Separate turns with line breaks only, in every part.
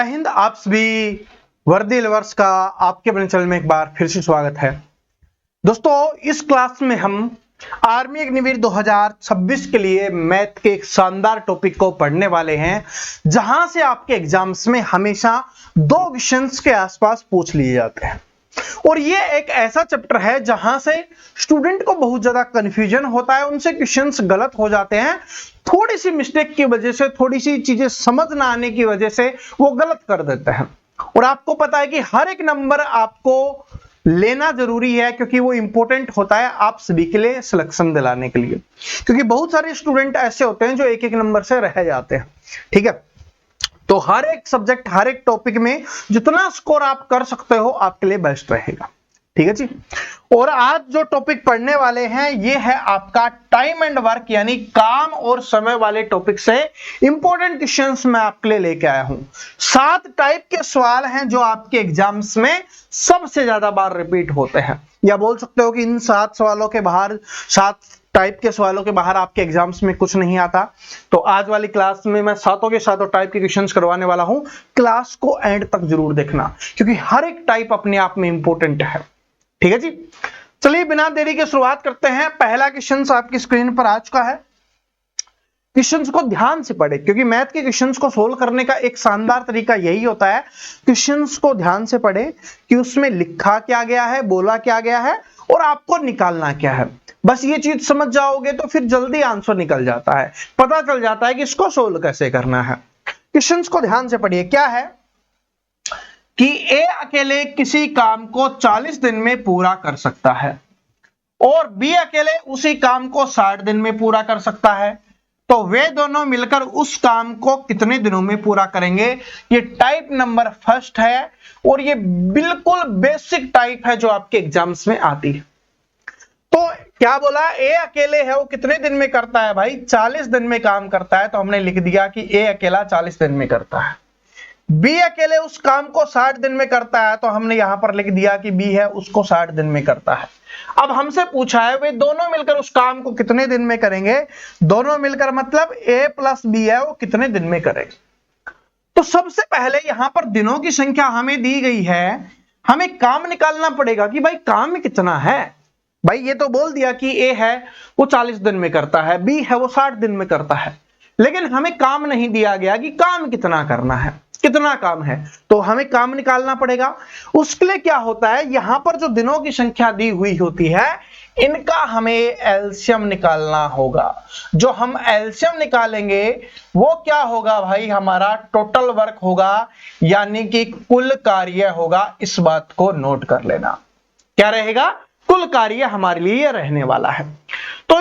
हिंद। आप सभी वर्दी लवर्स का आपके अपने चैनल में एक बार फिर से स्वागत है। दोस्तों, इस क्लास में हम आर्मी अग्निवीर 2026 के लिए मैथ के एक शानदार टॉपिक को पढ़ने वाले हैं, जहां से आपके एग्जाम्स में हमेशा 2 क्वेश्चंस के आसपास पूछ लिए जाते हैं। और ये एक ऐसा चैप्टर है जहां से स्टूडेंट को बहुत ज्यादा कंफ्यूजन होता है, उनसे क्वेश्चंस गलत हो जाते हैं, थोड़ी सी मिस्टेक की वजह से, थोड़ी सी चीजें समझ ना आने की वजह से वो गलत कर देते हैं। और आपको पता है कि हर एक नंबर आपको लेना जरूरी है, क्योंकि वो इंपॉर्टेंट होता है आप सभी के लिए सिलेक्शन दिलाने के लिए। क्योंकि बहुत सारे स्टूडेंट ऐसे होते हैं जो एक एक नंबर से रह जाते हैं। ठीक है, तो हर एक सब्जेक्ट, हर एक टॉपिक में जितना स्कोर आप कर सकते हो आपके लिए बेस्ट रहेगा। ठीक है जी। और आज जो टॉपिक पढ़ने वाले हैं ये है आपका टाइम एंड वर्क, यानी काम और समय वाले टॉपिक से इंपॉर्टेंट क्वेश्चंस मैं आपके लिए लेके आया हूं। 7 टाइप के सवाल हैं जो आपके एग्जाम्स में सबसे ज्यादा बार रिपीट होते हैं, या बोल सकते हो कि इन 7 सवालों के बाहर, 7 टाइप के सवालों के बाहर आपके एग्जाम्स में कुछ नहीं आता। तो आज वाली क्लास में मैं सातों के सातों टाइप के क्वेश्चंस करवाने वाला हूं। क्लास को एंड तक जरूर देखना, क्योंकि हर एक टाइप अपने आप में इंपॉर्टेंट है। ठीक है जी, चलिए बिना देरी के शुरुआत करते हैं। पहला क्वेश्चन आपकी स्क्रीन पर आ चुका है। क्वेश्चंस को ध्यान से पढ़े, क्योंकि मैथ के क्वेश्चंस को सोल्व करने का एक शानदार तरीका यही होता है, क्वेश्चंस को ध्यान से पढ़े कि उसमें लिखा क्या गया है, बोला क्या गया है और आपको निकालना क्या है। बस ये चीज समझ जाओगे तो फिर जल्दी आंसर निकल जाता है, पता चल जाता है कि इसको सोल्व कैसे करना है। क्वेश्चंस को ध्यान से पढ़िए। क्या है कि ए अकेले किसी काम को 40 दिन में पूरा कर सकता है और बी अकेले उसी काम को 60 दिन में पूरा कर सकता है, तो वे दोनों मिलकर उस काम को कितने दिनों में पूरा करेंगे। ये टाइप नंबर फर्स्ट है और ये बिल्कुल बेसिक टाइप है जो आपके एग्जाम्स में आती है। तो क्या बोला, ए अकेले है वो कितने दिन में करता है भाई, 40 दिन में काम करता है। तो हमने लिख दिया कि ए अकेला 40 दिन में करता है। बी अकेले उस काम को 60 दिन में करता है, तो हमने यहां पर लिख दिया कि बी है उसको 60 दिन में करता है। अब हमसे पूछा है वे दोनों मिलकर उस काम को कितने दिन में करेंगे। दोनों मिलकर मतलब ए प्लस बी है वो कितने दिन में करेंगे। तो सबसे पहले यहां पर दिनों की संख्या हमें दी गई है, हमें काम निकालना पड़ेगा कि भाई काम कितना है। भाई ये तो बोल दिया कि ए है वो 40 दिन में करता है, बी है वो 60 दिन में करता है, लेकिन हमें काम नहीं दिया गया कि काम कितना करना है, कितना काम है। तो हमें काम निकालना पड़ेगा। उसके लिए क्या होता है, यहां पर जो दिनों की संख्या दी हुई होती है इनका हमें एलसीएम निकालना होगा। जो हम एलसीएम निकालेंगे वो क्या होगा भाई, हमारा टोटल वर्क होगा, यानी कि कुल कार्य होगा। इस बात को नोट कर लेना, क्या रहेगा, कुल कार्य हमारे लिए रहने वाला है। तो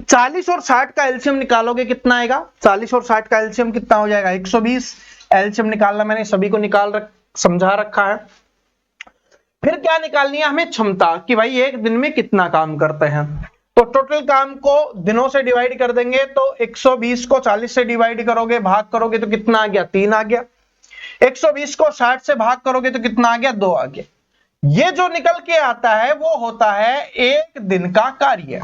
40 और 60 का एलसीएम निकालोगे कितना आएगा, 40 और 60 का एलसीएम कितना हो जाएगा, 120। एलसीएम निकालना मैंने सभी को समझा रखा है। फिर क्या निकालनी है हमें, क्षमता, कि भाई एक दिन में कितना काम करते हैं। तो टोटल काम को दिनों से डिवाइड कर देंगे, तो 120 को 40 से डिवाइड करोगे, भाग करोगे तो कितना आ गया, 3 आ गया। 120 को 60 से भाग करोगे तो कितना आ गया, 2 आ गया। ये जो निकल के आता है वो होता है एक दिन का कार्य।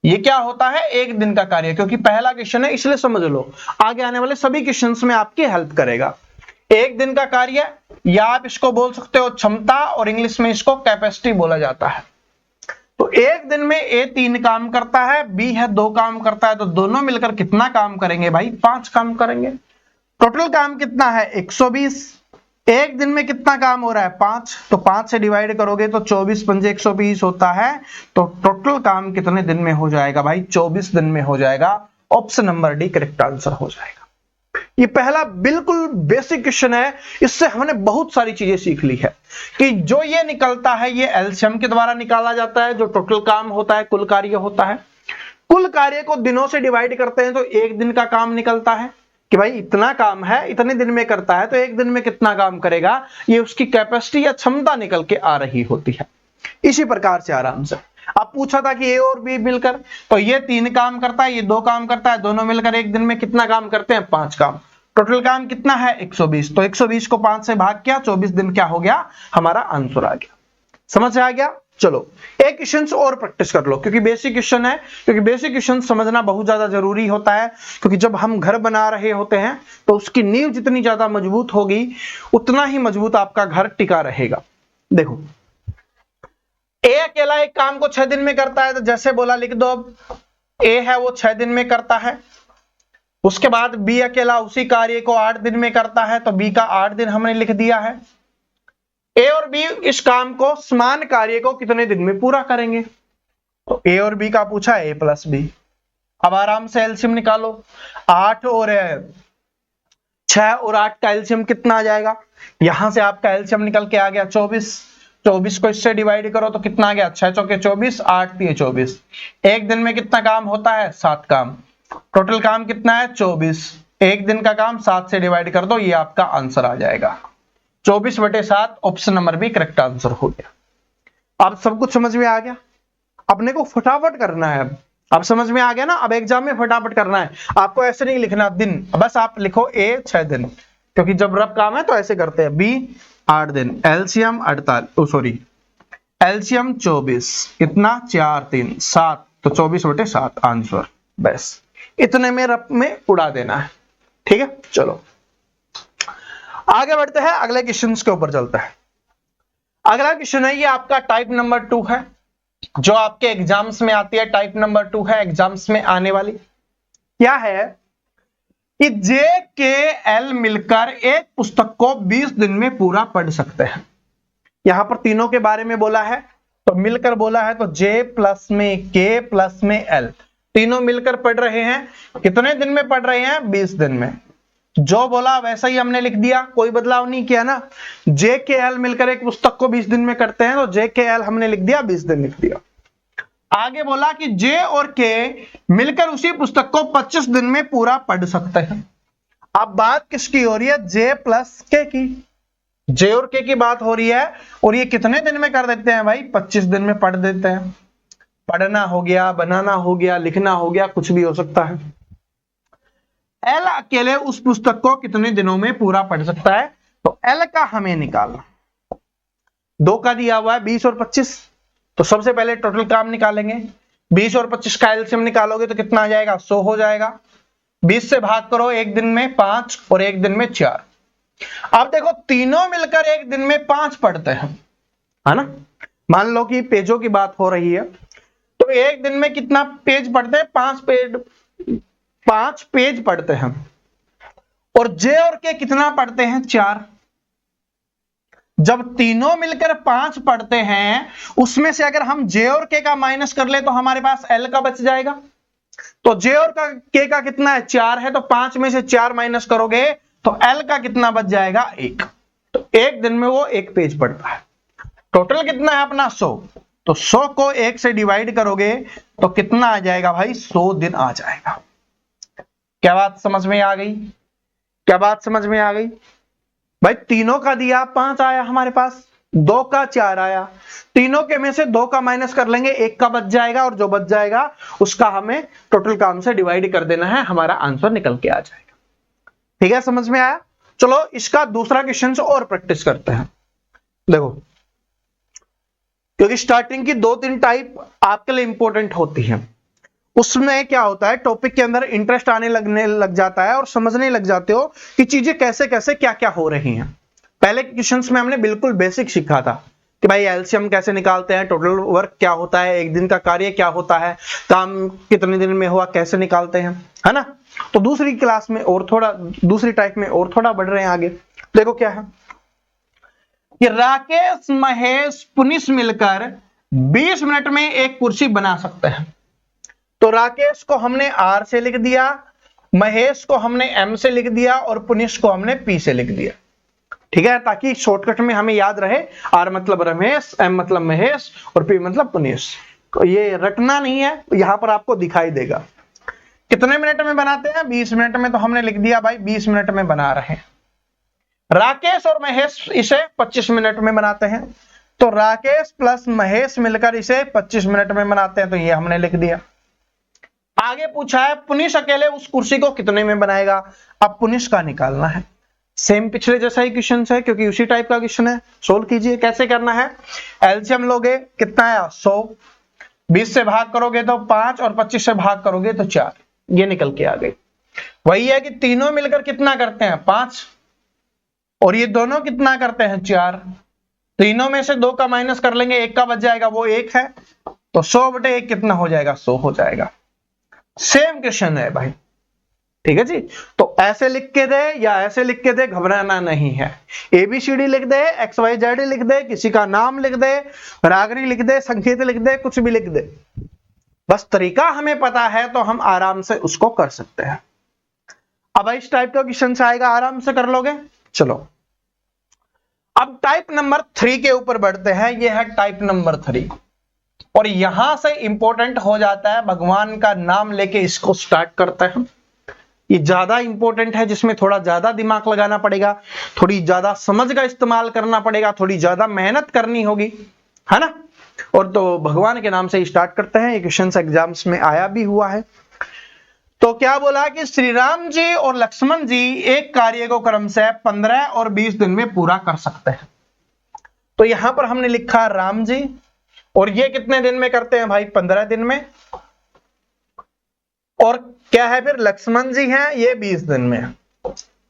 ये क्या होता है, एक दिन का कार्य, क्योंकि पहला क्वेश्चन है इसलिए समझ लो, आगे आने वाले सभी क्वेश्चंस में आपकी हेल्प करेगा। एक दिन का कार्य, या आप इसको बोल सकते हो क्षमता, और इंग्लिश में इसको कैपेसिटी बोला जाता है। तो एक दिन में ए 3 काम करता है, बी है 2 काम करता है, तो दोनों मिलकर कितना काम करेंगे भाई, 5 काम करेंगे। टोटल काम कितना है, 120। एक दिन में कितना काम हो रहा है, 5, तो 5 से डिवाइड करोगे तो 24 पंजे 120 होता है। तो टोटल काम कितने दिन में हो जाएगा भाई, 24 दिन में हो जाएगा। Option number D correct answer हो जाएगा। ये पहला बिल्कुल बेसिक क्वेश्चन है, इससे हमने बहुत सारी चीजें सीख ली है कि जो ये निकलता है ये एलसीएम के द्वारा निकाला जाता है। जो टोटल काम होता है, कुल कार्य होता है, कुल कार्य को दिनों से डिवाइड करते हैं तो एक दिन का काम निकलता है कि भाई इतना काम है, इतने दिन में करता है, तो एक दिन में कितना काम करेगा, ये उसकी कैपेसिटी या क्षमता निकल के आ रही होती है। इसी प्रकार से आराम से अब पूछा था कि ए और बी मिलकर, तो ये 3 काम करता है, ये 2 काम करता है, दोनों मिलकर एक दिन में कितना काम करते हैं, 5 काम। टोटल काम कितना है, 120। तो 120 को 5 से भाग किया, 24 दिन क्या हो गया, हमारा आंसर आ गया। समझ आ गया। चलो एक क्वेश्चन और प्रैक्टिस कर लो, क्योंकि बेसिक क्वेश्चन है, क्योंकि बेसिक क्वेश्चन समझना बहुत ज्यादा जरूरी होता है, क्योंकि जब हम घर बना रहे होते हैं तो उसकी नींव जितनी ज्यादा मजबूत होगी उतना ही मजबूत आपका घर टिका रहेगा। देखो ए अकेला एक काम को 6 दिन में करता है, तो जैसे बोला लिख दो, अब ए है वो 6 दिन में करता है। उसके बाद बी अकेला उसी कार्य को 8 दिन में करता है, तो बी का 8 दिन हमने लिख दिया है। ए और बी इस काम को समान कार्य को कितने दिन में पूरा करेंगे, तो ए और बी का पूछा है, ए प्लस बी। अब आराम से एलसीएम निकालो, 8 और 6 और 8 का एलसीएम कितना आ जाएगा, यहां से आपका एलसीएम निकल के आ गया 24। 24 को इससे डिवाइड करो तो कितना आ गया, 6 चौके 24, 8 तिये 24। एक दिन में कितना काम होता है, 7 काम। टोटल काम कितना है, 24। एक दिन का काम 7 से डिवाइड कर दो, ये आपका आंसर आ जाएगा 24/7। ऑप्शन नंबर भी करेक्ट आंसर हो गया। अब सब कुछ समझ में आ गया, अपने को फटाफट करना है। अब समझ में आ गया ना, अब एग्जाम में फटाफट करना है, आपको ऐसे नहीं लिखना दिन, बस आप लिखो ए 6 दिन, क्योंकि जब रफ काम है तो ऐसे करते हैं। बी 8 दिन, एलसीएम 24, कितना 4 3 7, तो 24/7 आंसर। बस इतने में रफ में उड़ा देना है, ठीक है। चलो आगे बढ़ते हैं, अगले क्वेश्चन के ऊपर चलता है। अगला क्वेश्चन है, ये आपका टाइप नंबर 2 है, जो आपके एग्जाम्स में आती है। टाइप नंबर 2 है, एग्जाम्स में आने वाली। क्या है कि जे के एल मिलकर एक पुस्तक को 20 दिन में पूरा पढ़ सकते हैं। यहां पर तीनों के बारे में बोला है, तो मिलकर बोला है, तो जे प्लस में के प्लस में एल, तीनों मिलकर पढ़ रहे हैं। कितने दिन में पढ़ रहे हैं, 20 दिन में। जो बोला वैसा ही हमने लिख दिया, कोई बदलाव नहीं किया ना। जे के एल मिलकर एक पुस्तक को 20 दिन में करते हैं, तो जे के एल हमने लिख दिया, 20 दिन लिख दिया। आगे बोला कि जे और के मिलकर उसी पुस्तक को 25 दिन में पूरा पढ़ सकते हैं। अब बात किसकी हो रही है, जे प्लस के की। जे और के की बात हो रही है, और ये कितने दिन में कर देते हैं भाई, 25 दिन में पढ़ देते हैं। पढ़ना हो गया, बनाना हो गया, लिखना हो गया, कुछ भी हो सकता है। एल अकेले उस पुस्तक को कितने दिनों में पूरा पढ़ सकता है, तो एल का हमें निकालना। 2 का दिया हुआ है 20 और 25, तो सबसे पहले टोटल काम निकालेंगे। 20 और 25 का एलसीएम निकालोगे तो कितना आ जाएगा, 100 हो जाएगा। 20 से भाग करो, एक दिन में 5 और एक दिन में 4। अब देखो तीनों मिलकर एक दिन में 5 पढ़ते हैं, है ना। मान लो कि पेजों की बात हो रही है, तो एक दिन में कितना पेज पढ़ते हैं, 5 पेज पढ़ते हैं। और जे और के कितना पढ़ते हैं, 4। जब तीनों मिलकर 5 पढ़ते हैं, उसमें से अगर हम जे और के का माइनस कर ले तो हमारे पास एल का बच जाएगा। तो जे और के का कितना है, 4 है, तो 5 में से 4 माइनस करोगे तो एल का कितना बच जाएगा, 1। तो एक दिन में वो 1 पेज पढ़ता है। टोटल कितना है अपना 100, तो 100 को 1 से डिवाइड करोगे तो कितना आ जाएगा भाई, 100 दिन आ जाएगा। क्या बात समझ में आ गई, क्या बात समझ में आ गई भाई। तीनों का दिया 5 आया हमारे पास, 2 का 4 आया, तीनों के में से 2 का माइनस कर लेंगे, 1 का बच जाएगा, और जो बच जाएगा उसका हमें टोटल काम से डिवाइड कर देना है, हमारा आंसर निकल के आ जाएगा। ठीक है, समझ में आया। चलो इसका दूसरा क्वेश्चन और प्रैक्टिस करते हैं। देखो, क्योंकि स्टार्टिंग की 2-3 टाइप आपके लिए इंपॉर्टेंट होती है, उसमें क्या होता है, टॉपिक के अंदर इंटरेस्ट आने लगने लग जाता है और समझने लग जाते हो कि चीजें कैसे कैसे क्या क्या हो रही हैं। पहले क्वेश्चंस में हमने बिल्कुल बेसिक सीखा था कि भाई एलसीएम कैसे निकालते हैं, टोटल वर्क क्या होता है, एक दिन का कार्य क्या होता है, काम कितने दिन में हुआ कैसे निकालते हैं, है ना। तो दूसरी क्लास में और थोड़ा, दूसरी टाइप में और थोड़ा बढ़ रहे हैं आगे। देखो क्या है कि राकेश, महेश, पुनिश मिलकर 20 मिनट में एक कुर्सी बना सकते हैं। तो राकेश को हमने आर से लिख दिया, महेश को हमने एम से लिख दिया, और पुनिश को हमने पी से लिख दिया। ठीक है, ताकि शॉर्टकट में हमें याद रहे, आर मतलब रमेश, एम मतलब महेश, और पी मतलब पुनिश। तो ये रटना नहीं है, यहां पर आपको दिखाई देगा। कितने मिनट में बनाते हैं, 20 मिनट में, तो हमने लिख दिया भाई 20 मिनट में बना रहे हैं। राकेश और महेश इसे 25 मिनट में बनाते हैं, तो राकेश प्लस महेश मिलकर इसे 25 मिनट में बनाते हैं, तो ये हमने लिख दिया। आगे पूछा है पुनिश अकेले उस कुर्सी को कितने में बनाएगा। अब पुनिश का निकालना है। सेम पिछले जैसा ही क्वेश्चन है, क्योंकि उसी टाइप का क्वेश्चन है। सोल्व कीजिए। कैसे करना है, एलसीएम लोगे, कितना आया 100, 20 से भाग करोगे तो 5 और 25 से भाग करोगे तो 4, ये निकल के आ गई। वही है कि तीनों मिलकर कितना करते हैं 5, और ये दोनों कितना करते हैं 4। तीनों में से 2 का माइनस कर लेंगे, 1 का बच जाएगा, वो 1 है, तो 100/1 कितना हो जाएगा 100 हो जाएगा। सेम क्वेश्चन है भाई, ठीक है जी। तो ऐसे लिख के दे या ऐसे लिख के दे, घबराना नहीं है। ABCD लिख दे, XYZ लिख दे, किसी का नाम लिख दे, रागनी लिख दे, संकेत लिख दे, कुछ भी लिख दे, बस तरीका हमें पता है तो हम आराम से उसको कर सकते हैं। अब इस टाइप का क्वेश्चन आएगा, आराम से कर लोगे। चलो अब टाइप नंबर 3 के ऊपर बढ़ते हैं। यह है टाइप नंबर 3, और यहां से इंपॉर्टेंट हो जाता है, भगवान का नाम लेके इसको स्टार्ट करते हैं। ये ज्यादा इंपॉर्टेंट है, जिसमें थोड़ा ज्यादा दिमाग लगाना पड़ेगा, थोड़ी ज्यादा समझ का इस्तेमाल करना पड़ेगा, थोड़ी ज्यादा मेहनत करनी होगी, है ना। और तो भगवान के नाम से स्टार्ट करते हैं। ये क्वेश्चन एग्जाम्स में आया भी हुआ है। तो क्या बोला कि श्री राम जी और लक्ष्मण जी एक कार्य को क्रम से 15 और 20 दिन में पूरा कर सकते हैं। तो यहां पर हमने लिखा राम जी, और ये कितने दिन में करते हैं भाई 15 दिन में, और क्या है फिर लक्ष्मण जी हैं ये 20 दिन में,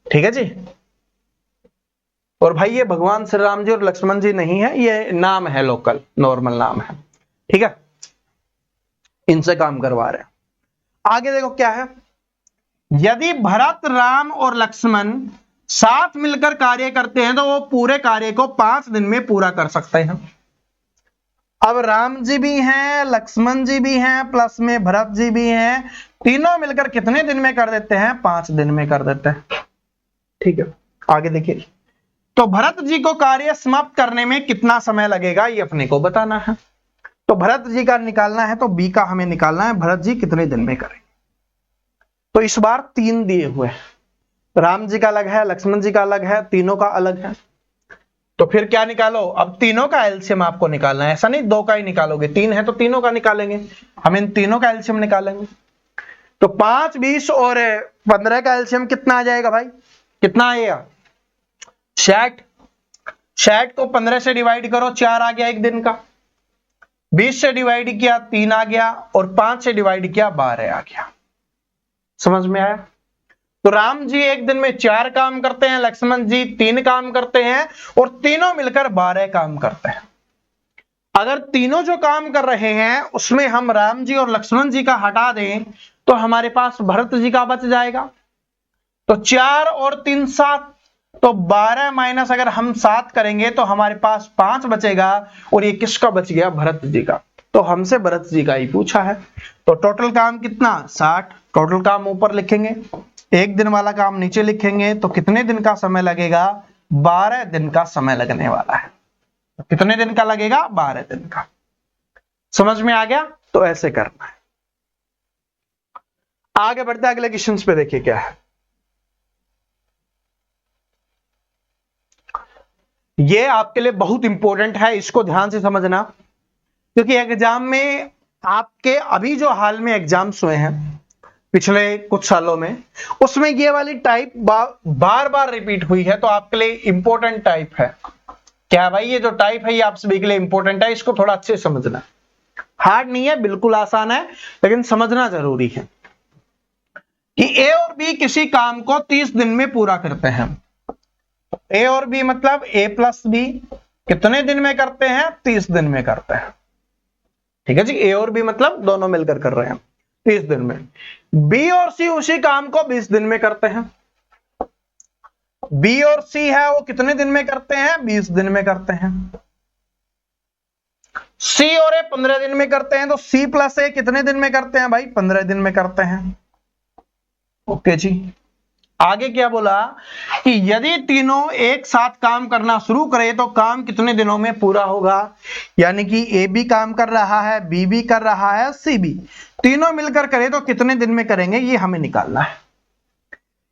ठीक है जी। और भाई ये भगवान श्री राम जी और लक्ष्मण जी नहीं है, ये नाम है, लोकल नॉर्मल नाम है, ठीक है, इनसे काम करवा रहे हैं। आगे देखो क्या है, यदि भरत राम और लक्ष्मण साथ मिलकर कार्य करते हैं तो वो पूरे कार्य को 5 दिन में पूरा कर सकते हैं। अब राम जी भी हैं, लक्ष्मण जी भी हैं, प्लस में भरत जी भी हैं, तीनों मिलकर कितने दिन में कर देते हैं 5 दिन में कर देते हैं, ठीक है। आगे देखिए, तो भरत जी को कार्य समाप्त करने में कितना समय लगेगा ये अपने को बताना है। तो भरत जी का निकालना है, तो बी का हमें निकालना है, भरत जी कितने दिन में करेंगे। तो इस बार 3 दिए हुए हैं, राम जी का अलग है, लक्ष्मण जी का अलग है, तीनों का अलग है। तो फिर क्या निकालो, अब तीनों का एलसीएम आपको निकालना है, ऐसा नहीं 2 का ही निकालोगे, 3 है तो तीनों का निकालेंगे, हम इन तीनों का एलसीएम निकालेंगे। तो 5, 20 और 15 का एलसीएम कितना आ जाएगा भाई, कितना आएगा 60। 60 को 15 से डिवाइड करो, 4 आ गया एक दिन का, 20 से डिवाइड किया 3 आ गया, और 5 से डिवाइड किया 12 आ गया। समझ में आया। तो राम जी एक दिन में 4 काम करते हैं, लक्ष्मण जी 3 काम करते हैं, और तीनों मिलकर 12 काम करते हैं। अगर तीनों जो काम कर रहे हैं उसमें हम राम जी और लक्ष्मण जी का हटा दें तो हमारे पास भरत जी का बच जाएगा। तो 4 और 3 7, तो 12 माइनस अगर हम 7 करेंगे तो हमारे पास 5 बचेगा, और ये किसका बच गया, भरत जी का। तो हमसे भरत जी का ही पूछा है। तो टोटल काम कितना 60, टोटल काम ऊपर लिखेंगे, एक दिन वाला काम नीचे लिखेंगे, तो कितने दिन का समय लगेगा 12 दिन का समय लगने वाला है। तो कितने दिन का लगेगा 12 दिन का। समझ में आ गया। तो ऐसे करना है। आगे बढ़ते अगले क्वेश्चन पे, देखिए क्या है। ये आपके लिए बहुत इंपॉर्टेंट है, इसको ध्यान से समझना, क्योंकि एग्जाम में आपके अभी जो हाल में एग्जाम्स हुए हैं पिछले कुछ सालों में, उसमें ये वाली टाइप बार बार रिपीट हुई है। तो आपके लिए इंपॉर्टेंट टाइप है। क्या भाई, ये जो टाइप है ये आप सभी के लिए इंपॉर्टेंट है, इसको थोड़ा अच्छे से समझना। हार्ड नहीं है, बिल्कुल आसान है, लेकिन समझना जरूरी है कि ए और बी किसी काम को 30 दिन में पूरा करते हैं। ए और बी मतलब ए प्लस बी कितने दिन में करते हैं 30 दिन में करते हैं, ठीक है जी। ए और बी मतलब दोनों मिलकर कर रहे हैं 30 दिन में। बी और सी उसी काम को 20 दिन में करते हैं। बी और सी है वो कितने दिन में करते हैं 20 दिन में करते हैं। सी और ए 15 दिन में करते हैं, तो सी प्लस ए कितने दिन में करते हैं भाई 15 दिन में करते हैं। ओके जी। आगे क्या बोला कि यदि तीनों एक साथ काम करना शुरू करें तो काम कितने दिनों में पूरा होगा। यानी कि ए भी काम कर रहा है, बी भी कर रहा है, सी भी, तीनों मिलकर करें तो कितने दिन में करेंगे ये हमें निकालना है।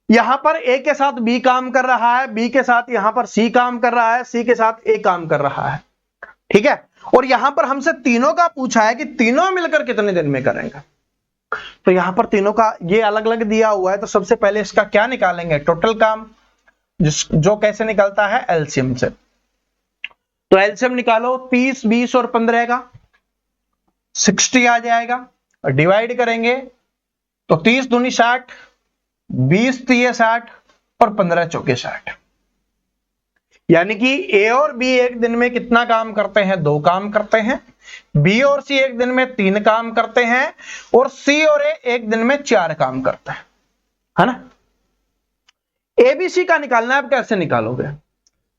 यहां पर ए के साथ बी काम कर रहा है, बी के साथ यहां पर सी काम कर रहा है, सी के साथ ए काम कर रहा है, ठीक है। और यहां पर हमसे तीनों का पूछा है कि तीनों मिलकर कितने दिन में करेंगे। तो यहां पर तीनों का ये अलग अलग दिया हुआ है, तो सबसे पहले इसका क्या निकालेंगे टोटल काम। जो कैसे निकलता है, एलसीएम से। तो एलसीएम निकालो, 30, 20 और 15 का 60 आ जाएगा, और डिवाइड करेंगे तो 30 दूनी 60, 20 तिये 60 और 15 चौके 60। यानी कि ए और बी एक दिन में कितना काम करते हैं, 2 काम करते हैं। बी और सी एक दिन में 3 काम करते हैं, और सी और ए एक दिन में 4 काम करते हैं, है ना। एबीसी का निकालना है, आप कैसे निकालोगे?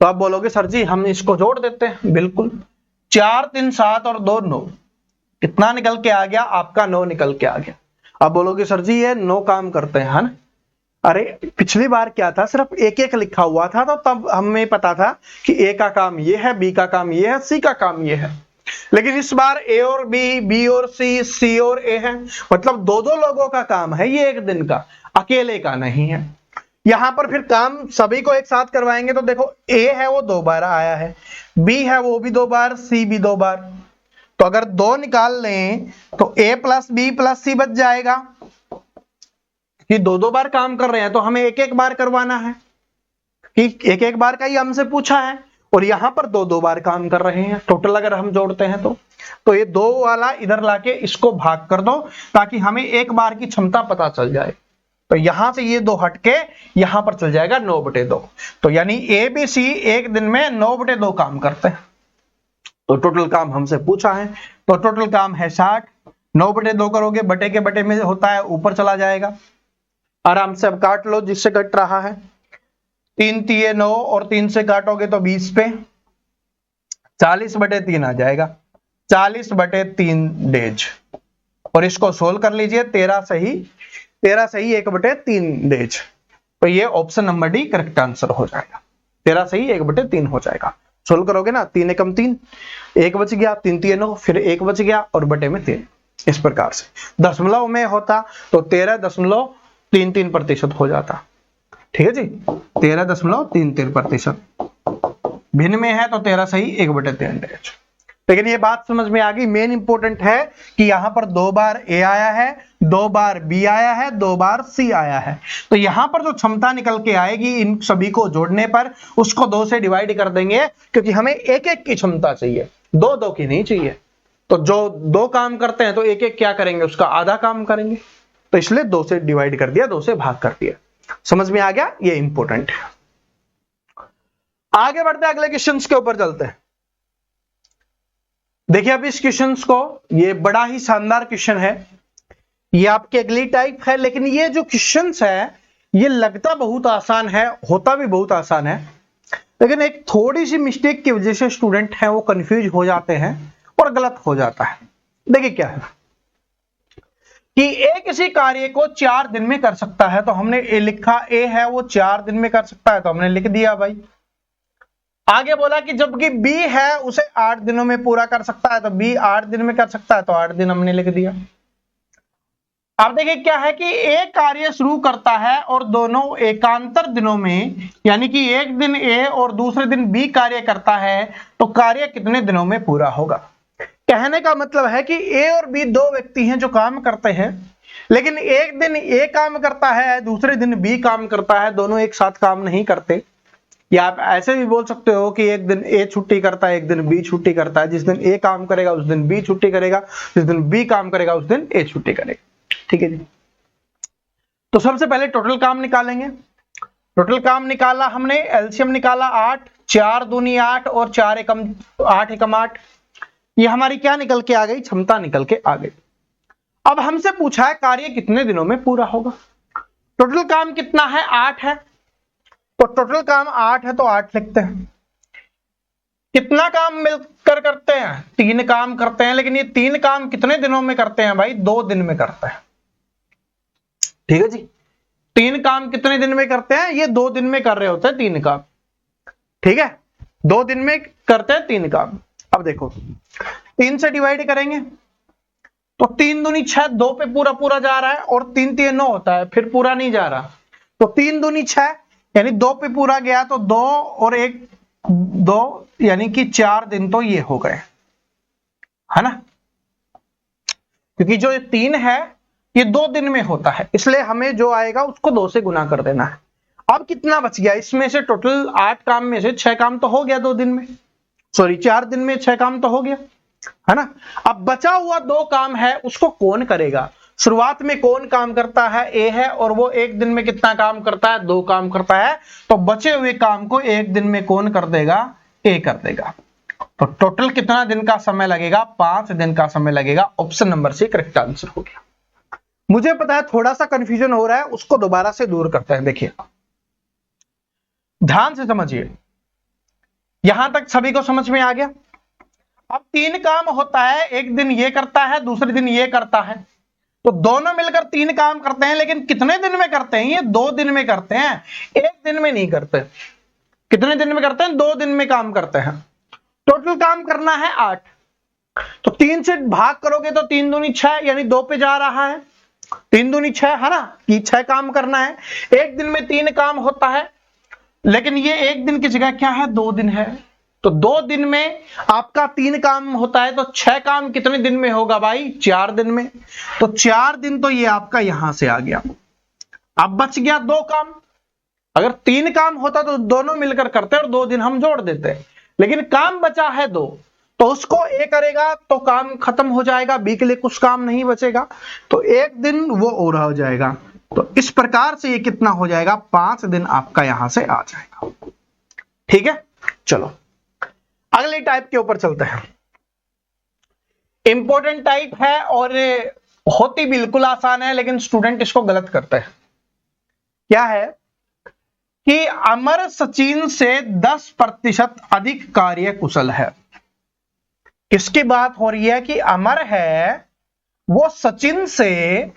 तो आप बोलोगे सर जी हम इसको जोड़ देते हैं। बिल्कुल, 4 3 7 और 2 9, कितना निकल के आ गया आपका? 9 निकल के आ गया। आप बोलोगे सर जी ये 9 काम करते हैं, है ना। अरे पिछली बार क्या था, सिर्फ एक एक लिखा हुआ था, तो तब हमें पता था कि ए का काम ये है, बी का काम ये है, सी का काम ये है। लेकिन इस बार ए और बी, बी और सी, सी और ए है, मतलब 2-2 लोगों का काम है ये एक दिन का, अकेले का नहीं है। यहां पर फिर काम सभी को एक साथ करवाएंगे तो देखो, ए है वो 2 बार आया है, बी है वो भी 2 बार, सी भी 2 बार। तो अगर 2 निकाल लें तो ए प्लस बी प्लस सी बच जाएगा। कि 2-2 बार काम कर रहे हैं तो हमें एक एक बार करवाना है, कि एक एक बार का ही हमसे पूछा है, और यहां पर 2-2 बार काम कर रहे हैं। टोटल अगर हम जोड़ते हैं तो ये 2 वाला इधर लाके इसको भाग कर दो, ताकि हमें एक बार की क्षमता पता चल जाए। तो यहां से ये 2 हटके यहां पर चल जाएगा 9/2। तो यानी ए बी सी एक दिन में 9/2 काम करते हैं। तो टोटल काम हमसे पूछा है, तो टोटल काम है 60। 9/2 करोगे, बटे के बटे में होता है ऊपर चला जाएगा। आराम से अब काट लो जिससे कट रहा है। 3 तिये 9 और 3 से काटोगे तो 20 पे 40/3 आ जाएगा। 40/3 डेज। और इसको सोल्व कर लीजिए, 13 सही 1/3 डेज। तो ये option number D correct answer हो जाएगा। 13 सही 1/3 हो जाएगा। सोल्व करोगे ना, 3 एकम 3, 1 बच गया, 3 तिये 9, फिर 1 बच गया और बटे में 3। इस प्रकार से दशमलव में होता तो 13.33% हो जाता। ठीक है जी, 13.33%। भिन्न में है तो 13 सही 1/3 डेज। लेकिन ये बात समझ में आ गई। मेन इंपॉर्टेंट है कि यहां पर 2 बार ए आया है, 2 बार बी आया है, 2 बार सी आया है। तो यहां पर जो क्षमता निकल के आएगी इन सभी को जोड़ने पर, उसको 2 से डिवाइड कर देंगे, क्योंकि हमें एक एक की क्षमता चाहिए, 2-2 की नहीं चाहिए। तो जो 2 काम करते हैं तो एक एक क्या करेंगे, उसका आधा काम करेंगे। तो इसलिए 2 से डिवाइड कर दिया, 2 से भाग कर दिया। समझ में आ गया, ये इंपॉर्टेंट है। आगे बढ़ते हैं, अगले क्वेश्चंस के ऊपर चलते हैं। देखिए अब इस क्वेश्चंस को, ये बड़ा ही शानदार क्वेश्चन है, ये आपकी अगली टाइप है। लेकिन ये जो क्वेश्चंस है ये लगता बहुत आसान है, होता भी बहुत आसान है, लेकिन एक थोड़ी सी मिस्टेक की वजह से स्टूडेंट है वो कंफ्यूज हो जाते हैं और गलत हो जाता है। देखिए क्या है कि ए किसी कार्य को 4 दिन में कर सकता है, तो हमने ए लिखा, ए है वो 4 दिन में कर सकता है तो हमने लिख दिया भाई। आगे बोला कि जबकि बी है उसे 8 दिनों में पूरा कर सकता है, तो बी 8 दिन में कर सकता है तो 8 दिन हमने लिख दिया। अब देखिए क्या है कि ए कार्य शुरू करता है और दोनों एकांतर दिनों में, यानी कि एक दिन ए और दूसरे दिन बी कार्य करता है, तो कार्य कितने दिनों में पूरा होगा। कहने का मतलब है कि ए और बी 2 व्यक्ति हैं जो काम करते हैं, लेकिन एक दिन ए काम करता है, दूसरे दिन बी काम करता है, दोनों एक साथ काम नहीं करते। या आप ऐसे भी बोल सकते हो कि एक दिन ए छुट्टी करता है, एक दिन बी छुट्टी करता है। जिस दिन ए काम करेगा उस दिन बी छुट्टी करेगा, जिस दिन बी काम करेगा उस दिन ए छुट्टी करेगा। ठीक है जी। तो सबसे पहले टोटल काम निकालेंगे। टोटल काम निकाला हमने, एलसीएम निकाला 8, 4 दूनी 8 और 4 एकम 8 एकम 8। ये हमारी क्या निकल के आ गई, क्षमता निकल के आ गई। अब हमसे पूछा है कार्य कितने दिनों में पूरा होगा। टोटल काम कितना है, 8 है, तो टोटल काम 8 है तो 8 लिखते हैं। कितना काम मिलकर करते हैं, 3 काम करते हैं, लेकिन ये 3 काम कितने दिनों में करते हैं भाई, 2 दिन में करते हैं। ठीक है जी, 3 काम कितने दिन में करते हैं, ये 2 दिन में कर रहे होते हैं 3 काम। ठीक है, 2 दिन में करते हैं 3 काम। अब देखो 3 से डिवाइड करेंगे तो 3 दूनी 6, 2 पे पूरा पूरा जा रहा है, और 3 तिये 9 होता है, फिर पूरा नहीं जा रहा। तो 3 दूनी 6 यानी 2 पे पूरा गया, तो 2 और 1 2 यानी कि 4 दिन तो ये हो गए, है ना। क्योंकि जो 3 है ये 2 दिन में होता है, इसलिए हमें जो आएगा उसको 2 से गुना कर देना है। अब कितना बच गया, इसमें से टोटल 8 काम में से 6 काम तो हो गया 2 दिन में, सॉरी 4 दिन में 6 काम तो हो गया, है ना। अब बचा हुआ 2 काम है, उसको कौन करेगा। शुरुआत में कौन काम करता है, ए है, और वो एक दिन में कितना काम करता है, 2 काम करता है। तो बचे हुए काम को एक दिन में कौन कर देगा, ए कर देगा। तो टोटल कितना दिन का समय लगेगा, 5 दिन का समय लगेगा। Option number C correct answer हो गया। मुझे पता है थोड़ा सा कंफ्यूजन हो रहा है, उसको दोबारा से दूर करते हैं। देखिए ध्यान से समझिए, यहां तक सभी को समझ में आ गया। अब 3 काम होता है, एक दिन ये करता है, दूसरे दिन ये करता है, तो दोनों मिलकर 3 काम करते हैं। लेकिन कितने दिन में करते हैं, ये 2 दिन में करते हैं, एक दिन में नहीं करते। कितने दिन में करते हैं, 2 दिन में काम करते हैं। टोटल काम करना है 8, तो 3 से भाग करोगे तो 3 दूनी 6, यानी 2 पे जा रहा है, 3 दूनी 6, है ना, कि 6 काम करना है। एक दिन में 3 काम होता है, लेकिन ये एक दिन की जगह क्या है, 2 दिन है। तो 2 दिन में आपका 3 काम होता है, तो 6 काम कितने दिन में होगा भाई, 4 दिन में। तो 4 दिन तो ये आपका यहां से आ गया। अब बच गया 2 काम। अगर 3 काम होता तो दोनों मिलकर करते और 2 दिन हम जोड़ देते, लेकिन काम बचा है 2, तो उसको ए करेगा तो काम खत्म हो जाएगा, बी के लिए कुछ काम नहीं बचेगा, तो एक दिन वो और हो जाएगा। तो इस प्रकार से ये कितना हो जाएगा, 5 दिन आपका यहां से आ जाएगा। ठीक है, चलो अगले टाइप के ऊपर चलते हैं। इंपॉर्टेंट टाइप है और होती बिल्कुल आसान है, लेकिन स्टूडेंट इसको गलत करते हैं। क्या है कि अमर सचिन से 10% अधिक कार्य कुशल है। किसकी बात हो रही है कि अमर है, वो सचिन से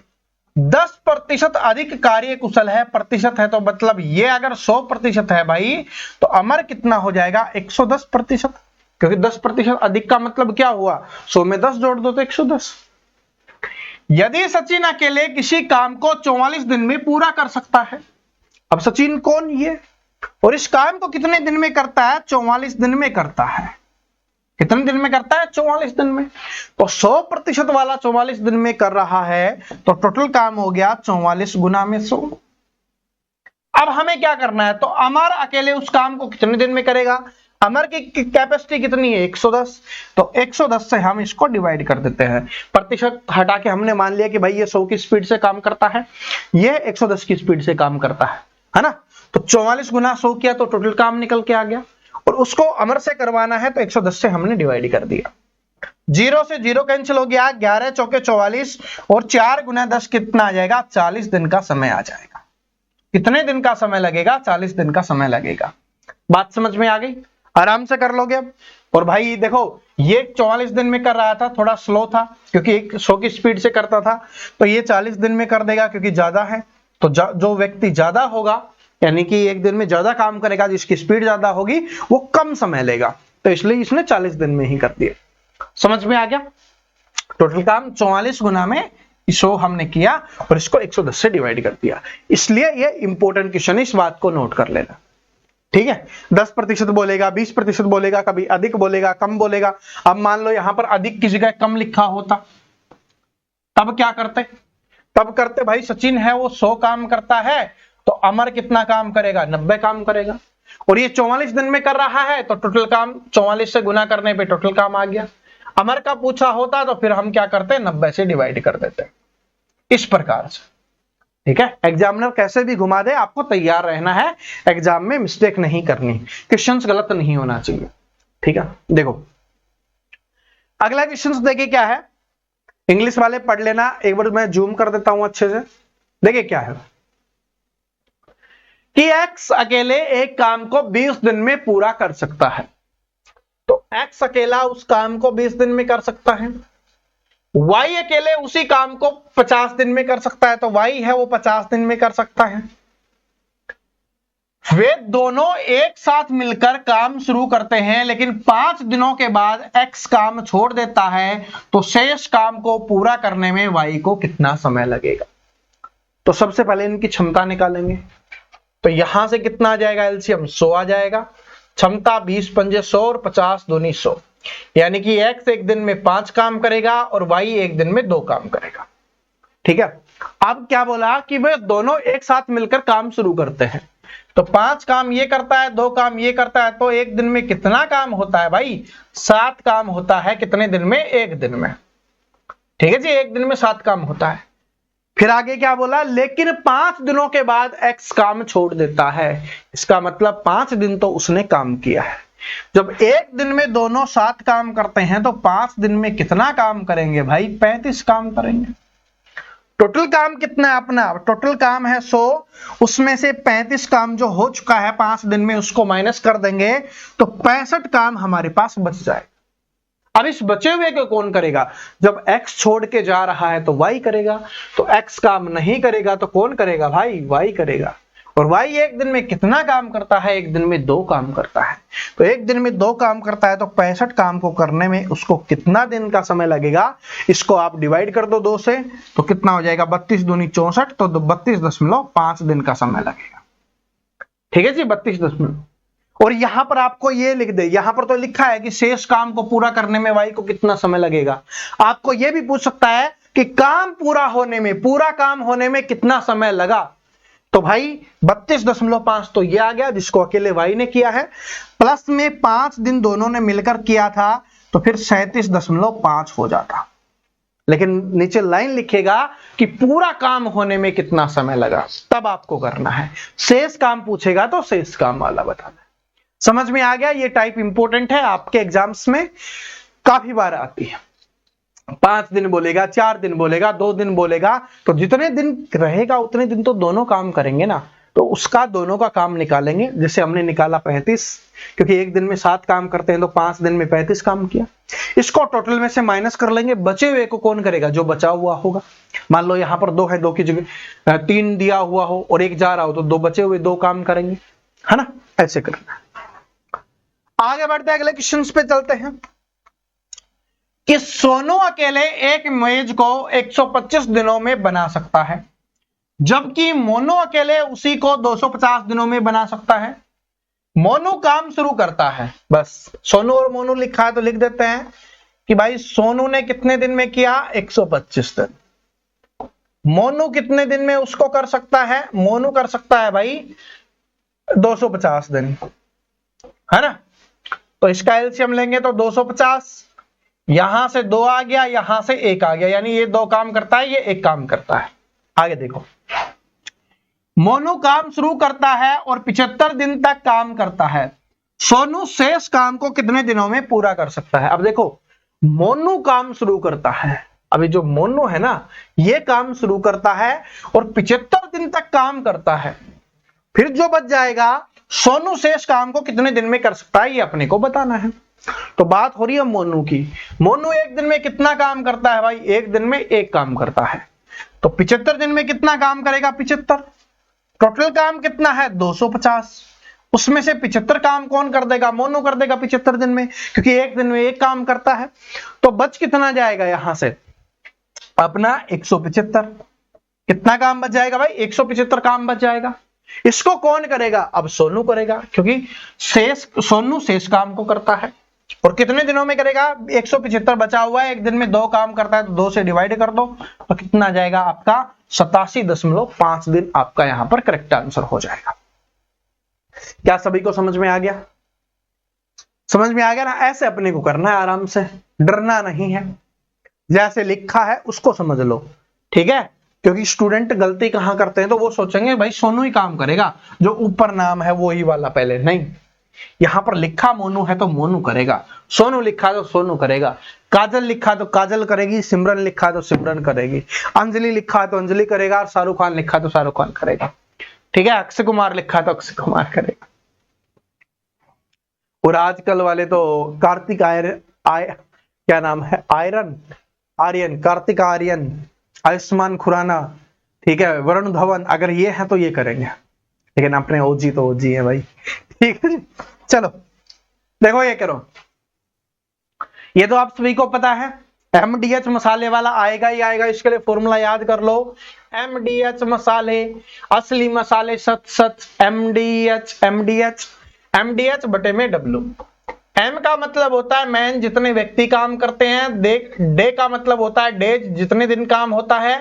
10% अधिक कार्य कुशल है। प्रतिशत है तो मतलब ये अगर 100% है भाई, तो अमर कितना हो जाएगा, 110%, क्योंकि 10% अधिक का मतलब क्या हुआ, 100 में 10 जोड़ दो तो 110। यदि सचिन अकेले किसी काम को 44 दिन में पूरा कर सकता है, अब सचिन कौन, ये, और इस काम को कितने दिन में करता है, 44 दिन में करता है। कितने दिन में करता है, 44 दिन में। तो 100% वाला 44 दिन में कर रहा है, तो टोटल काम हो गया 44 गुना में 100। अब हमें क्या करना है, तो अमर अकेले उस काम को कितने दिन में करेगा। अमर की कैपेसिटी कितनी है, 110, तो 110 से हम इसको डिवाइड कर देते हैं। प्रतिशत हटा के हमने मान लिया कि भाई ये 100 की स्पीड से काम करता है, ये 110 की स्पीड से काम करता है ना। तो 44 गुना 100 किया तो टोटल काम निकल के आ गया, और उसको अमर से करवाना है तो 110 से हमने डिवाइड कर दिया। 0 से 0 कैंसिल हो गया, 11 चौके 44, और 4 गुना 10 कितना आ जाएगा, 40 दिन का समय आ जाएगा। कितने दिन का समय लगेगा, 40 दिन का समय लगेगा। बात समझ में आ गई, आराम से कर लोगे अब। और भाई देखो, ये 44 दिन में कर रहा था, थोड़ा स्लो था क्योंकि 100 की स्पीड से करता था, तो ये 40 दिन में कर देगा क्योंकि ज्यादा है। तो जो व्यक्ति ज्यादा होगा, यानी कि एक दिन में ज्यादा काम करेगा, जिसकी स्पीड ज्यादा होगी, वो कम समय लेगा, तो इसलिए इसने 40 दिन में ही कर दिया। समझ में आ गया। टोटल काम 44 गुना में 100 हमने किया और इसको 110 से डिवाइड कर दिया, इसलिए ये इंपॉर्टेंट क्वेश्चन है, इस बात को नोट कर लेना। ठीक है, 10% बोलेगा, 20% बोलेगा, कभी अधिक बोलेगा, कम बोलेगा। अब मान लो यहां पर अधिक की जगह कम लिखा होता, तब क्या करते, तब करते भाई सचिन है वो 100 काम करता है, तो अमर कितना काम करेगा, 90 काम करेगा, और ये 44 दिन में कर रहा है, तो टोटल काम 44 से गुना करने पे टोटल काम आ गया। अमर का पूछा होता तो फिर हम क्या करते, 90 से डिवाइड कर देते, इस प्रकार से। ठीक है, एग्जामिनर कैसे भी घुमा दे, आपको तैयार रहना है, एग्जाम में मिस्टेक नहीं करनी, क्वेश्चंस गलत नहीं होना चाहिए। ठीक है, देखो अगला क्वेश्चंस देखिए क्या है, इंग्लिश वाले पढ़ लेना, एक बार मैं जूम कर देता हूं अच्छे से। देखिए क्या है कि x अकेले एक काम को 20 दिन में पूरा कर सकता है, तो x अकेला उस काम को 20 दिन में कर सकता है। y अकेले उसी काम को 50 दिन में कर सकता है, तो y है वो 50 दिन में कर सकता है। वे दोनों एक साथ मिलकर काम शुरू करते हैं, लेकिन 5 दिनों के बाद x काम छोड़ देता है, तो शेष काम को पूरा करने में y को कितना समय लगेगा। तो सबसे पहले इनकी क्षमता निकालेंगे, तो यहां से कितना आ जाएगा, एलसीएम 100 आ जाएगा। क्षमता 20 पंजे 100 और 50 दूनी 100, यानी कि x एक दिन में 5 काम करेगा और y एक दिन में 2 काम करेगा। ठीक है, अब क्या बोला कि वे दोनों एक साथ मिलकर काम शुरू करते हैं, तो 5 काम ये करता है, 2 काम ये करता है, तो एक दिन में कितना काम होता है भाई? 7 काम होता है। कितने दिन में? एक दिन में। ठीक है जी, एक दिन में 7 काम होता है। फिर आगे क्या बोला? लेकिन 5 दिनों के बाद x काम छोड़ देता है। इसका मतलब 5 दिन तो उसने काम किया है। जब एक दिन में दोनों 7 काम करते हैं तो 5 दिन में कितना काम करेंगे भाई? 35 काम करेंगे। टोटल काम कितना है अपना? टोटल काम है 100, उसमें से 35 काम जो हो चुका है 5 दिन में उसको माइनस कर देंगे तो 65 काम हमारे पास बच जाए। अब इस बचे हुए को कौन करेगा? जब x छोड़ के जा रहा है तो y करेगा, तो x काम नहीं करेगा तो कौन करेगा भाई? y करेगा। और y एक दिन में कितना काम करता है? एक दिन में 2 काम करता है। तो एक दिन में 2 काम करता है तो 65 काम को करने में उसको कितना दिन का समय लगेगा? इसको आप डिवाइड कर दो 2 से, तो कितना हो जाएगा? 32 दूनी 64, तो 32.5 दिन का समय लगेगा। ठीक है जी, 32 और यहां पर आपको ये लिख दे, यहां पर तो लिखा है कि शेष काम को पूरा करने में y को कितना समय लगेगा। आपको ये भी पूछ सकता है कि काम पूरा होने में, पूरा काम होने में कितना समय लगा। तो भाई 32.5 तो ये आ गया जिसको अकेले y ने किया है, प्लस में 5 दिन दोनों ने मिलकर किया था तो फिर 37.5 हो जाता। लेकिन नीचे लाइन लिखेगा कि पूरा काम होने में कितना समय लगा, तब आपको करना है। शेष काम पूछेगा तो शेष काम वाला बताना है। समझ में आ गया? ये टाइप इंपॉर्टेंट है, आपके एग्जाम्स में काफी बार आती है। 5 दिन बोलेगा, 4 दिन बोलेगा, 2 दिन बोलेगा, तो जितने दिन रहेगा उतने दिन तो दोनों काम करेंगे ना, तो उसका दोनों का काम निकालेंगे। जैसे हमने निकाला 35, क्योंकि एक दिन में 7 काम करते हैं तो 5 दिन में 35 काम किया। इसको टोटल में से माइनस कर लेंगे, बचे हुए को कौन करेगा? जो बचा हुआ होगा। मान लो यहाँ पर 2 है, 2 की जगह 3 दिया हुआ हो और 1 जा रहा हो तो 2 बचे हुए 2 काम करेंगे, है ना? ऐसे करना है। आगे बढ़ते हैं, अगले क्वेश्चन पे चलते हैं कि सोनू अकेले एक मेज को 125 दिनों में बना सकता है, जबकि मोनू अकेले उसी को 250 दिनों में बना सकता है। मोनू काम शुरू करता है, बस सोनू और मोनू लिखा है तो लिख देते हैं कि भाई सोनू ने कितने दिन में किया? 125 दिन। मोनू कितने दिन में उसको कर सकता है? मोनू कर सकता है भाई 250 दिन, है ना? तो इसका एलसीएम लेंगे तो 250, यहां से 2 आ गया, यहां से 1 आ गया, यानी ये 2 काम करता है, ये 1 काम करता है। आगे देखो, मोनू काम शुरू करता है और 75 दिन तक काम करता है। सोनू शेष काम को कितने दिनों में पूरा कर सकता है? अब देखो, मोनू काम शुरू करता है, अभी जो मोनू है ना, ये काम शुरू करता है और 75 दिन तक काम करता है। फिर जो बच जाएगा, सोनू शेष काम को कितने दिन में कर सकता है, ये अपने को बताना है। तो बात हो रही है मोनू की। मोनू एक दिन में कितना काम करता है भाई? एक दिन में 1 काम करता है। तो 75 दिन में कितना काम करेगा? 75। टोटल काम कितना है? 250। उसमें से 75 काम कौन कर देगा? मोनू कर देगा 75 दिन में, क्योंकि एक दिन में 1 काम करता है। तो बच कितना जाएगा यहां से? अपना 175। कितना काम बच जाएगा भाई? 175 काम बच जाएगा। इसको कौन करेगा? अब सोनू करेगा, क्योंकि सोनू शेष काम को करता है। और कितने दिनों में करेगा? 175 बचा हुआ है, एक दिन में 2 काम करता है तो 2 से डिवाइड कर दो, तो कितना जाएगा आपका? 87.5 दिन आपका यहां पर करेक्ट आंसर हो जाएगा। क्या सभी को समझ में आ गया? समझ में आ गया ना? ऐसे अपने को करना है, आराम से, डरना नहीं है। जैसे लिखा है उसको समझ लो, ठीक है? क्योंकि स्टूडेंट गलती कहां करते हैं, तो वो सोचेंगे भाई सोनू ही काम करेगा, जो ऊपर नाम है वो ही वाला पहले। नहीं, यहां पर लिखा मोनू है तो मोनू करेगा, सोनू लिखा तो सोनू करेगा, काजल लिखा तो काजल करेगी, सिमरन लिखा तो सिमरन करेगी, अंजलि लिखा तो अंजलि करेगा, और शाहरुख खान लिखा तो शाहरुख खान करेगा। ठीक है? अक्षय कुमार लिखा तो अक्षय कुमार करेगा। और आजकल वाले तो कार्तिक क्या नाम है? आर्यन, कार्तिक आर्यन, आयुष्मान खुराना, ठीक है, वरुण धवन, अगर ये है तो ये करेंगे। लेकिन अपने ओजी तो ओजी है भाई, ठीक है? चलो देखो, ये करो, ये तो आप सभी को पता है, MDH मसाले वाला आएगा ही आएगा। इसके लिए फॉर्मूला याद कर लो, MDH मसाले, असली मसाले सच, MDH बटे में W। M का मतलब होता है मैन, जितने व्यक्ति काम करते हैं। डे का मतलब होता है डेज, जितने दिन काम होता है।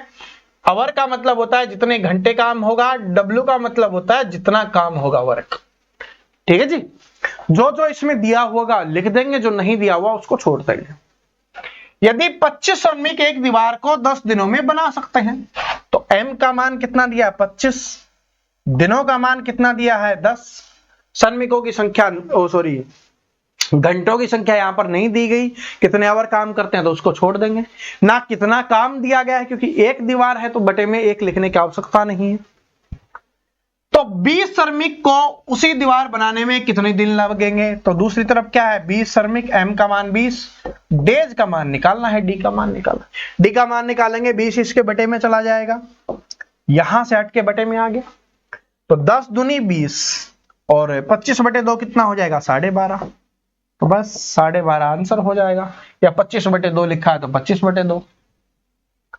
आवर का मतलब होता है जितने घंटे काम होगा, डब्ल्यू का मतलब होता है जितना काम होगा, वर्क। ठीक है जी। जो जो इसमें दिया होगा लिख देंगे, जो नहीं दिया हुआ उसको छोड़ देंगे। यदि 25 श्रमिक एक दीवार को 10 दिनों में बना सकते हैं, तो m का मान कितना दिया है 25, दिनों का मान कितना दिया है 10, श्रमिकों की संख्या घंटों की संख्या यहां पर नहीं दी गई, कितने आवर काम करते हैं तो उसको छोड़ देंगे। ना कितना काम दिया गया है, क्योंकि एक दीवार है तो बटे में 1 लिखने की आवश्यकता नहीं है। तो 20 श्रमिक को उसी दीवार बनाने में कितने दिन लगेंगे, तो दूसरी तरफ क्या है 20 श्रमिक, m का मान 20, डेज का मान निकालना है, d का मान निकालना, d का मान निकालेंगे 20 इसके बटे में चला जाएगा, यहां से हट के बटे में आ गया, तो 10 दूनी 20 और 25 बटे 2 कितना हो जाएगा 12.5, तो बस 12.5 आंसर हो जाएगा। या 25 बटे 2 लिखा है तो 25 बटे 2,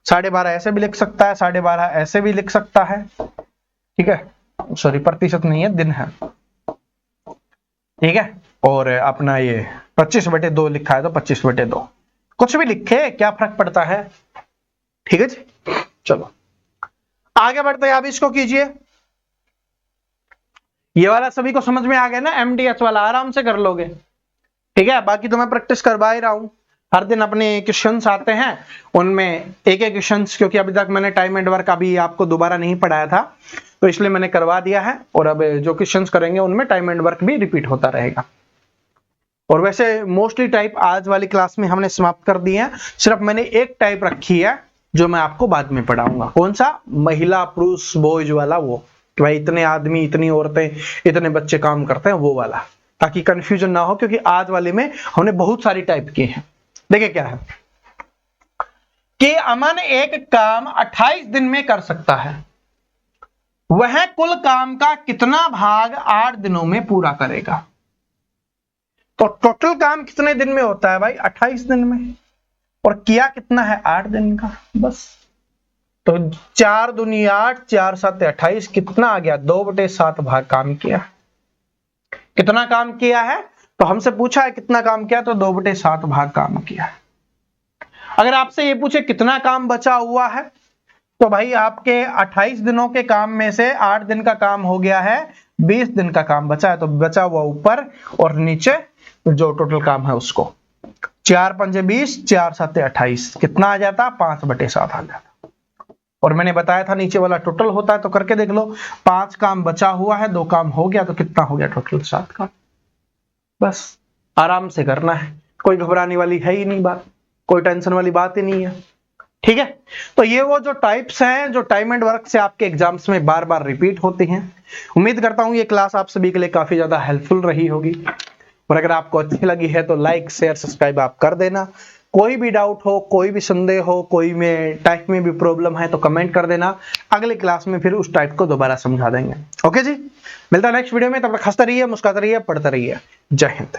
12.5 ऐसे भी लिख सकता है, 12.5 ऐसे भी लिख सकता है। ठीक है, सॉरी प्रतिशत नहीं है, दिन है। ठीक है, और अपना ये 25 बटे 2 लिखा है तो 25 बटे 2, कुछ भी लिखे क्या फर्क पड़ता है। ठीक है जी, चलो आगे बढ़ते हैं। आप इसको कीजिए, ये वाला सभी को समझ में आ गया ना, MDH वाला आराम से कर लोगे। ठीक है, बाकी तो मैं प्रैक्टिस करवा ही रहा हूं, हर दिन अपने क्वेश्चंस आते हैं, उनमें एक एक क्वेश्चंस, क्योंकि अभी तक मैंने टाइम एंड वर्क अभी आपको दोबारा नहीं पढ़ाया था तो इसलिए मैंने करवा दिया है, और अब जो क्वेश्चंस करेंगे उनमें टाइम एंड वर्क भी रिपीट होता रहेगा। और वैसे मोस्टली टाइप आज वाली क्लास में हमने समाप्त कर दिए हैं, सिर्फ मैंने एक टाइप रखी है जो मैं आपको बाद में पढ़ाऊंगा। कौन सा, महिला पुरुष बॉयज वाला, वो कि भाई इतने आदमी इतनी औरतें इतने बच्चे काम करते हैं, वो वाला, ताकि कंफ्यूजन ना हो, क्योंकि आज वाले में हमने बहुत सारी टाइप की हैं। देखिए क्या है कि अमन एक काम 28 दिन में कर सकता है, वह कुल काम का कितना भाग 8 दिनों में पूरा करेगा। तो टोटल काम कितने दिन में होता है भाई 28 दिन में, और किया कितना है 8 दिन का, बस। तो 4 दूनी 8, 4 7 28, कितना आ गया 2/7 भाग काम किया। कितना काम किया है, तो हमसे पूछा है कितना काम किया, तो 2/7 भाग काम किया है। अगर आपसे ये पूछे कितना काम बचा हुआ है, तो भाई आपके 28 दिनों के काम में से 8 दिन का काम हो गया है, 20 दिन का काम बचा है, तो बचा हुआ ऊपर और नीचे जो टोटल काम है उसको 4 पंजे 20, 4 7 28, कितना आ जाता 5/7 आ जाता। और मैंने बताया था नीचे वाला टोटल होता है, तो करके देख लो, 5 काम बचा हुआ है, 2 काम हो गया, तो कितना हो गया टोटल 7 काम। बस आराम से करना है, कोई घबराने वाली है ही नहीं बात, कोई टेंशन वाली बात ही नहीं है। ठीक है, तो ये वो जो टाइप्स हैं जो टाइम एंड वर्क से आपके एग्जाम्स में बार बार रिपीट होती हैं। उम्मीद करता हूं ये क्लास आप सभी के लिए काफी ज्यादा हेल्पफुल रही होगी, और अगर आपको अच्छी लगी है तो लाइक शेयर सब्सक्राइब आप कर देना। कोई भी डाउट हो, कोई भी संदेह हो, कोई में टाइप में भी प्रॉब्लम है तो कमेंट कर देना, अगली क्लास में फिर उस टाइप को दोबारा समझा देंगे। ओके जी, मिलता है नेक्स्ट वीडियो में, तब तक हंसते रहिए, मुस्कुराते रहिए, पढ़ते रहिए। जय हिंद।